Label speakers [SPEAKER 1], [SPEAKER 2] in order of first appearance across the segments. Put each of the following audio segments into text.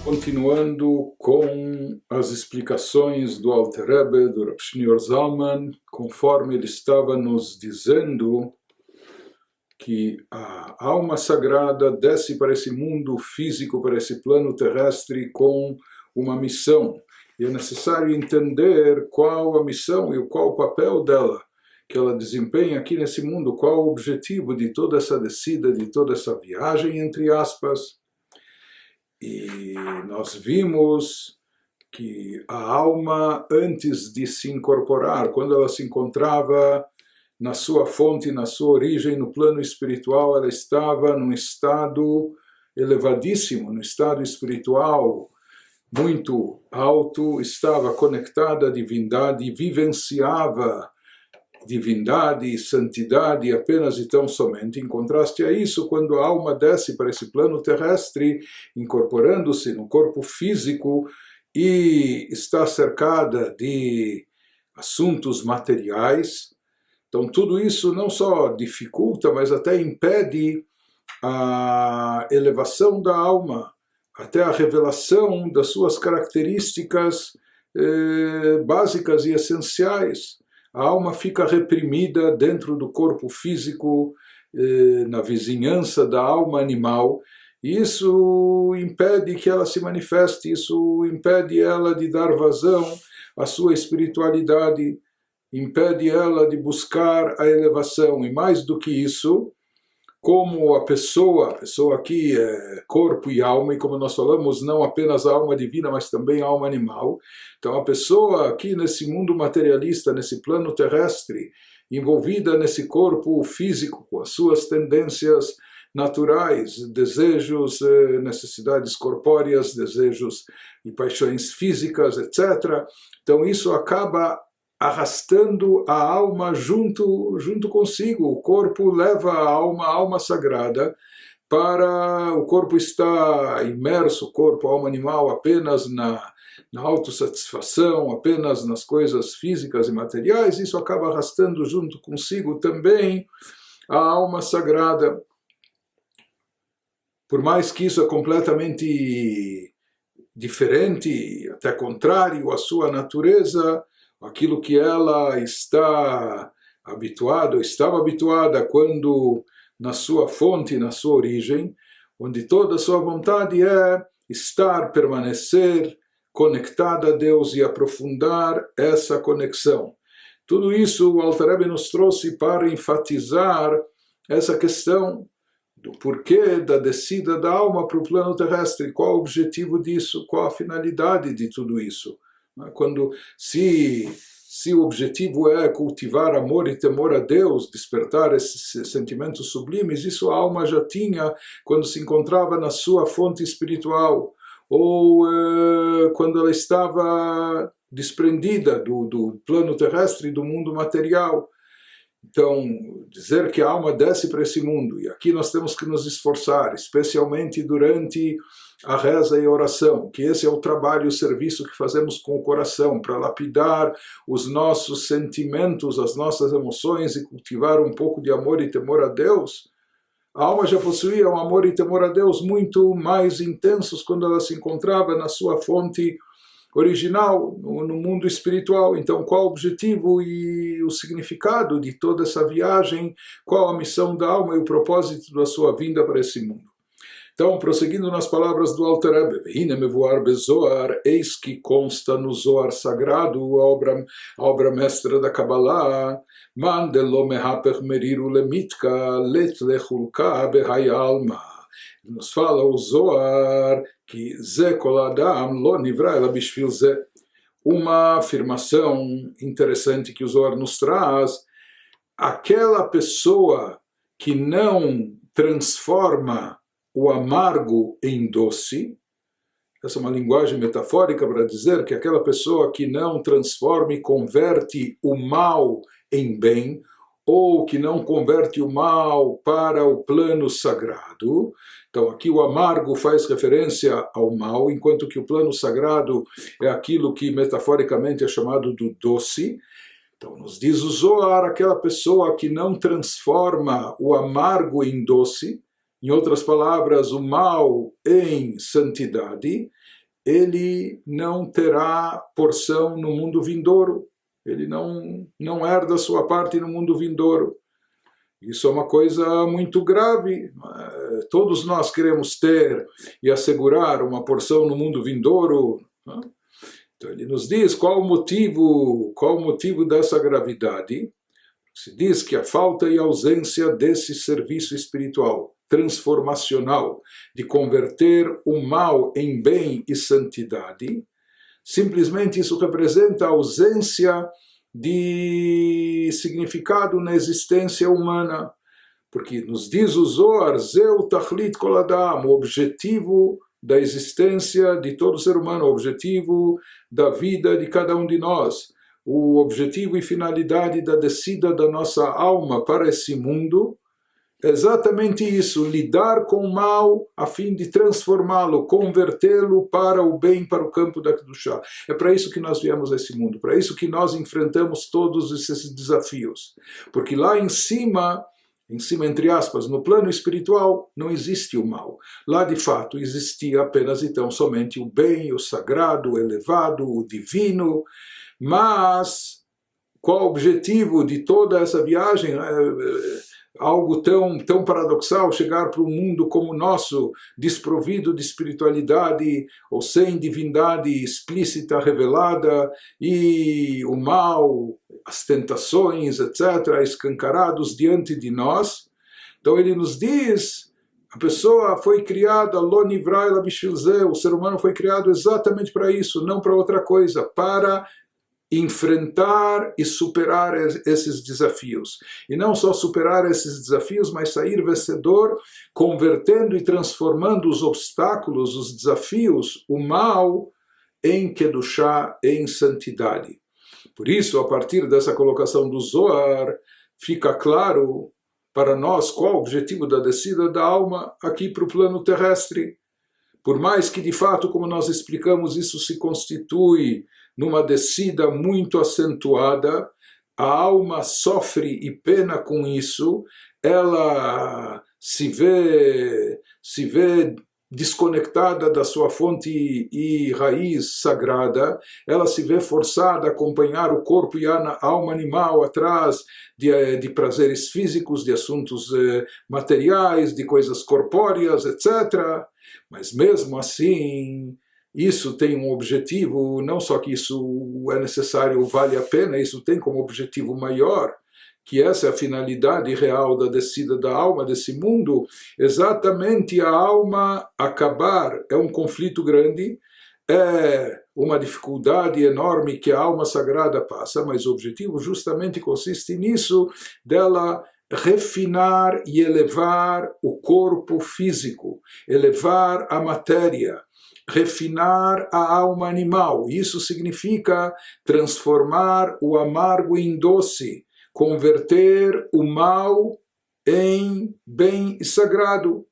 [SPEAKER 1] Continuando com as explicações do Alter Rebbe, do Rav Shneur Zalman, conforme ele estava nos dizendo que a alma sagrada desce para esse mundo físico, para esse plano terrestre com uma missão. E é necessário entender qual a missão e qual o papel dela, que ela desempenha aqui nesse mundo, qual o objetivo de toda essa descida, de toda essa viagem, entre aspas. E nós vimos que a alma, antes de se incorporar, quando ela se encontrava na sua fonte, na sua origem, no plano espiritual, ela estava num estado elevadíssimo, num estado espiritual muito alto, estava conectada à divindade, vivenciava divindade e santidade apenas e tão somente. Em contraste a isso, quando a alma desce para esse plano terrestre, incorporando-se no corpo físico e está cercada de assuntos materiais, então tudo isso não só dificulta, mas até impede a elevação da alma, até a revelação das suas características básicas e essenciais. A alma fica reprimida dentro do corpo físico, na vizinhança da alma animal, e isso impede que ela se manifeste, isso impede ela de dar vazão à sua espiritualidade, impede ela de buscar a elevação, e mais do que isso, como a pessoa aqui é corpo e alma, e como nós falamos, não apenas a alma divina, mas também a alma animal. Então a pessoa aqui nesse mundo materialista, nesse plano terrestre, envolvida nesse corpo físico, com as suas tendências naturais, desejos, necessidades corpóreas, desejos e paixões físicas, etc. Então isso acaba arrastando a alma junto consigo. O corpo leva a alma sagrada para... O corpo está imerso, o corpo, a alma animal, apenas na autossatisfação, apenas nas coisas físicas e materiais. Isso acaba arrastando junto consigo também a alma sagrada. Por mais que isso é completamente diferente, até contrário à sua natureza, aquilo que ela está habituada, ou estava habituada quando na sua fonte, na sua origem, onde toda a sua vontade é estar, permanecer conectada a Deus e aprofundar essa conexão. Tudo isso o Alter Rebbe nos trouxe para enfatizar essa questão do porquê da descida da alma para o plano terrestre, qual o objetivo disso, qual a finalidade de tudo isso. Quando, se o objetivo é cultivar amor e temor a Deus, despertar esses sentimentos sublimes, isso a alma já tinha quando se encontrava na sua fonte espiritual, ou quando ela estava desprendida do plano terrestre e do mundo material. Então, dizer que a alma desce para esse mundo, e aqui nós temos que nos esforçar, especialmente durante a reza e a oração, que esse é o trabalho, o serviço que fazemos com o coração, para lapidar os nossos sentimentos, as nossas emoções e cultivar um pouco de amor e temor a Deus. A alma já possuía um amor e temor a Deus muito mais intensos quando ela se encontrava na sua fonte original, no mundo espiritual. Então, qual o objetivo e o significado de toda essa viagem, qual a missão da alma e o propósito da sua vinda para esse mundo. Então, prosseguindo nas palavras do Alter Rebbe, Hine mevoar bezoar, eis que consta no Zohar sagrado, a obra mestra da Kabbalah, man de lo mehapech meriru lemitka, let lechulka behai alma. Nos fala o Zohar que ze kol adam lo nivra ela bishvil ze. Uma afirmação interessante que o Zohar nos traz: aquela pessoa que não transforma o amargo em doce, essa é uma linguagem metafórica para dizer que aquela pessoa que não transforma e converte o mal em bem, ou que não converte o mal para o plano sagrado. Então aqui o amargo faz referência ao mal, enquanto que o plano sagrado é aquilo que metaforicamente é chamado do doce. Então nos diz o Zohar, aquela pessoa que não transforma o amargo em doce, em outras palavras, o mal em santidade, ele não terá porção no mundo vindouro, ele não herda sua parte no mundo vindouro. Isso é uma coisa muito grave. Todos nós queremos ter e assegurar uma porção no mundo vindouro. Então ele nos diz qual o motivo dessa gravidade. Se diz que a falta e ausência desse serviço espiritual transformacional de converter o mal em bem e santidade, simplesmente isso representa a ausência de significado na existência humana, porque nos diz o Zohar, Zeu Tachlit Kol Adam, o objetivo da existência de todo ser humano, o objetivo da vida de cada um de nós, o objetivo e finalidade da descida da nossa alma para esse mundo, é exatamente isso, lidar com o mal a fim de transformá-lo, convertê-lo para o bem, para o campo da Kedushá. É para isso que nós viemos a esse mundo, para isso que nós enfrentamos todos esses desafios. Porque lá em cima, entre aspas, no plano espiritual, não existe o mal. Lá, de fato, existia apenas então somente o bem, o sagrado, o elevado, o divino. Mas qual o objetivo de toda essa viagem? Algo tão paradoxal, chegar para um mundo como o nosso, desprovido de espiritualidade, ou sem divindade explícita, revelada, e o mal, as tentações, etc., escancarados diante de nós. Então ele nos diz, a pessoa foi criada, lo nivra ela bishvil zeh, o ser humano foi criado exatamente para isso, não para outra coisa, para enfrentar e superar esses desafios. E não só superar esses desafios, mas sair vencedor, convertendo e transformando os obstáculos, os desafios, o mal, em Kedushá, em santidade. Por isso, a partir dessa colocação do Zohar, fica claro para nós qual o objetivo da descida da alma aqui para o plano terrestre. Por mais que, de fato, como nós explicamos, isso se constitui numa descida muito acentuada, a alma sofre e pena com isso, ela se vê desconectada da sua fonte e raiz sagrada, ela se vê forçada a acompanhar o corpo e a alma animal atrás de prazeres físicos, de assuntos materiais, de coisas corpóreas, etc. Mas mesmo assim, isso tem um objetivo, não só que isso é necessário, vale a pena, isso tem como objetivo maior, que essa é a finalidade real da descida da alma desse mundo, exatamente a alma acabar, é um conflito grande, é uma dificuldade enorme que a alma sagrada passa, mas o objetivo justamente consiste nisso, dela refinar e elevar o corpo físico, elevar a matéria, refinar a alma animal. Isso significa transformar o amargo em doce, converter o mal em bem e sagrado.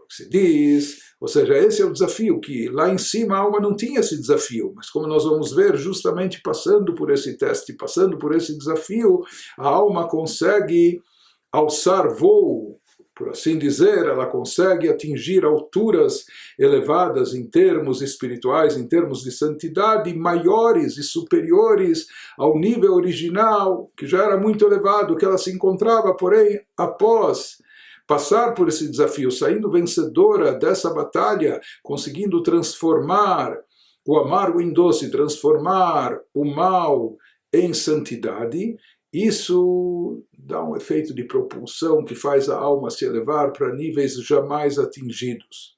[SPEAKER 1] Se diz, ou seja, esse é o desafio, que lá em cima a alma não tinha esse desafio, mas como nós vamos ver, justamente passando por esse teste, passando por esse desafio, a alma consegue alçar voo, por assim dizer, ela consegue atingir alturas elevadas em termos espirituais, em termos de santidade, maiores e superiores ao nível original, que já era muito elevado, que ela se encontrava, porém, após passar por esse desafio, saindo vencedora dessa batalha, conseguindo transformar o amargo em doce, transformar o mal em santidade, isso dá um efeito de propulsão que faz a alma se elevar para níveis jamais atingidos.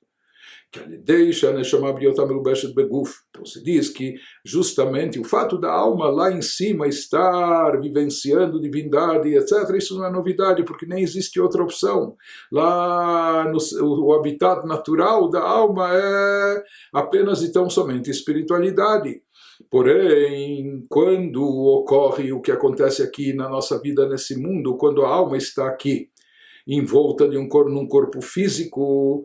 [SPEAKER 1] Então se diz que justamente o fato da alma lá em cima estar vivenciando divindade, etc., isso não é novidade, porque nem existe outra opção. Lá o habitat natural da alma é apenas e tão somente espiritualidade. Porém, quando ocorre o que acontece aqui na nossa vida nesse mundo, quando a alma está aqui, envolta de num corpo físico,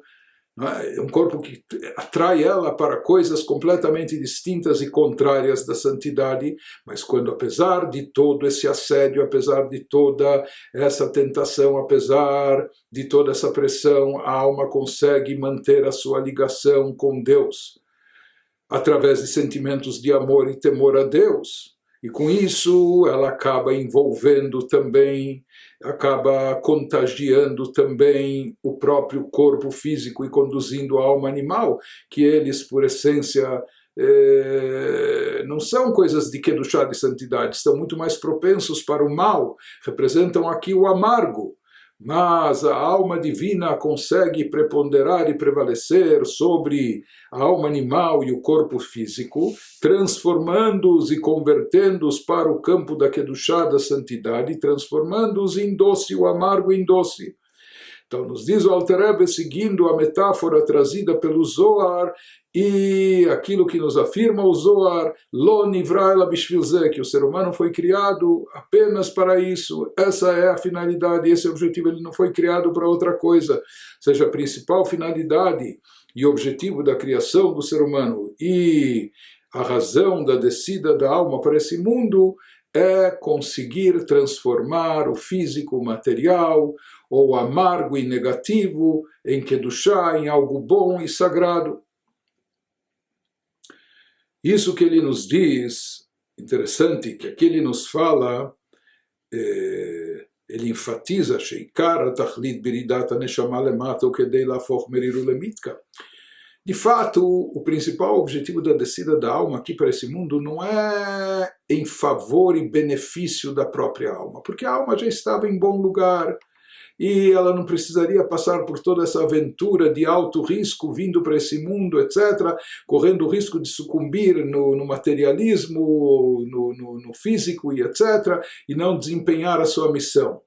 [SPEAKER 1] um corpo que atrai ela para coisas completamente distintas e contrárias da santidade, mas quando, apesar de todo esse assédio, apesar de toda essa tentação, apesar de toda essa pressão, a alma consegue manter a sua ligação com Deus. através de sentimentos de amor e temor a Deus. E com isso ela acaba envolvendo também, acaba contagiando também o próprio corpo físico e conduzindo a alma animal, que eles, por essência, não são coisas de Kedushá, de santidade, estão muito mais propensos para o mal, representam aqui o amargo. Mas a alma divina consegue preponderar e prevalecer sobre a alma animal e o corpo físico, transformando-os e convertendo-os para o campo da Kedushá, da santidade, transformando-os em doce, o amargo em doce. Então, nos diz o Alter Rebbe, seguindo a metáfora trazida pelo Zohar, e aquilo que nos afirma o Zohar, Lo nivra ela bishvil zeh, que o ser humano foi criado apenas para isso, essa é a finalidade, esse é o objetivo, ele não foi criado para outra coisa. Ou seja, a principal finalidade e objetivo da criação do ser humano e a razão da descida da alma para esse mundo é conseguir transformar o físico, o material, ou amargo e negativo, em Kedushá, em algo bom e sagrado. Isso que ele nos diz, interessante, que aqui ele nos fala, ele enfatiza, Sheikar atachlit biridat haneshama lemata ukedei lafoch meriru lemitka. De fato, o principal objetivo da descida da alma aqui para esse mundo não é em favor e benefício da própria alma, porque a alma já estava em bom lugar, e ela não precisaria passar por toda essa aventura de alto risco vindo para esse mundo, etc., correndo o risco de sucumbir no materialismo, no físico e etc., e não desempenhar a sua missão,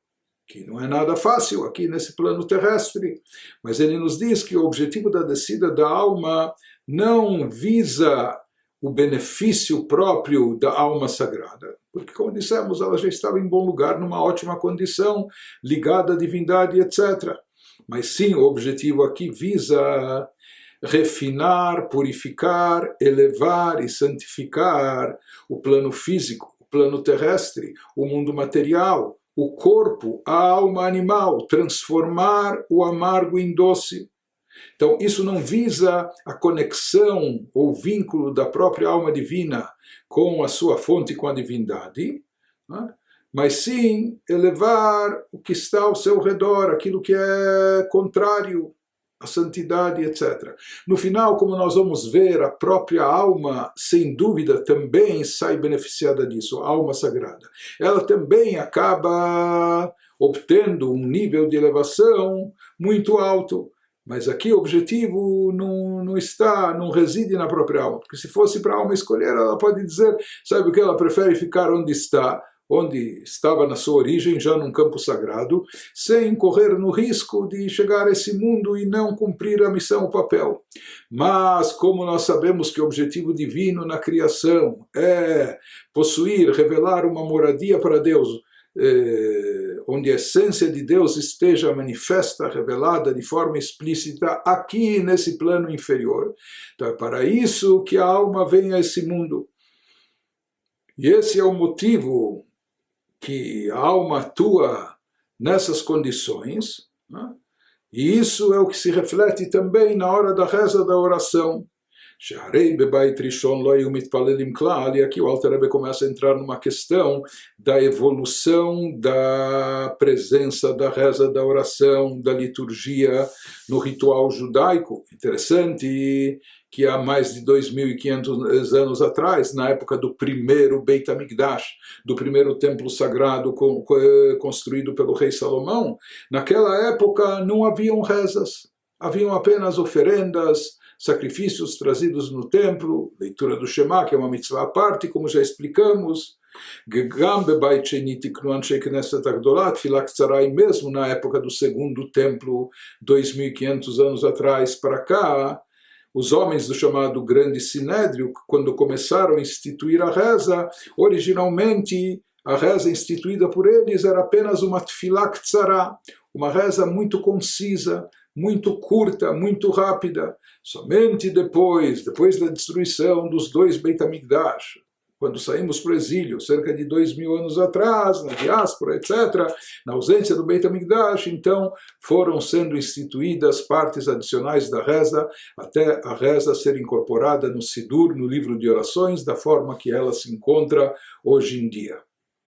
[SPEAKER 1] que não é nada fácil aqui nesse plano terrestre. Mas ele nos diz que o objetivo da descida da alma não visa o benefício próprio da alma sagrada, porque, como dissemos, ela já estava em bom lugar, numa ótima condição, ligada à divindade, etc. Mas sim, o objetivo aqui visa refinar, purificar, elevar e santificar o plano físico, o plano terrestre, o mundo material, o corpo, a alma animal, transformar o amargo em doce. Então, isso não visa a conexão ou vínculo da própria alma divina com a sua fonte, com a divindade, né? Mas sim elevar o que está ao seu redor, aquilo que é contrário à santidade, etc. No final, como nós vamos ver, a própria alma, sem dúvida, também sai beneficiada disso, a alma sagrada. Ela também acaba obtendo um nível de elevação muito alto. Mas aqui o objetivo não reside na própria alma, porque se fosse para a alma escolher, ela pode dizer, sabe o que, ela prefere ficar onde está, onde estava na sua origem, já num campo sagrado, sem correr no risco de chegar a esse mundo e não cumprir a missão, o papel. Mas, como nós sabemos que o objetivo divino na criação é possuir, revelar uma moradia para Deus, onde a essência de Deus esteja manifesta, revelada de forma explícita aqui nesse plano inferior. Então é para isso que a alma vem a esse mundo. E esse é o motivo que a alma atua nessas condições, né? E isso é o que se reflete também na hora da reza da oração. E aqui o Alter Rebbe começa a entrar numa questão da evolução da presença da reza, da oração, da liturgia no ritual judaico. Interessante que há mais de 2.500 anos atrás, na época do primeiro Beit HaMikdash, do primeiro templo sagrado construído pelo rei Salomão, naquela época não haviam rezas, haviam apenas oferendas, sacrifícios trazidos no templo, leitura do Shema, que é uma mitzvah à parte, como já explicamos, mesmo na época do segundo templo, 2.500 anos atrás para cá, os homens do chamado Grande Sinédrio, quando começaram a instituir a reza, originalmente a reza instituída por eles era apenas uma tefilá ktsará, uma reza muito concisa, muito curta, muito rápida. Somente depois da destruição dos dois Beit HaMikdash, quando saímos para o exílio, cerca de 2000 anos atrás, na diáspora, etc., na ausência do Beit HaMikdash, então foram sendo instituídas partes adicionais da reza, até a reza ser incorporada no Sidur, no livro de orações, da forma que ela se encontra hoje em dia.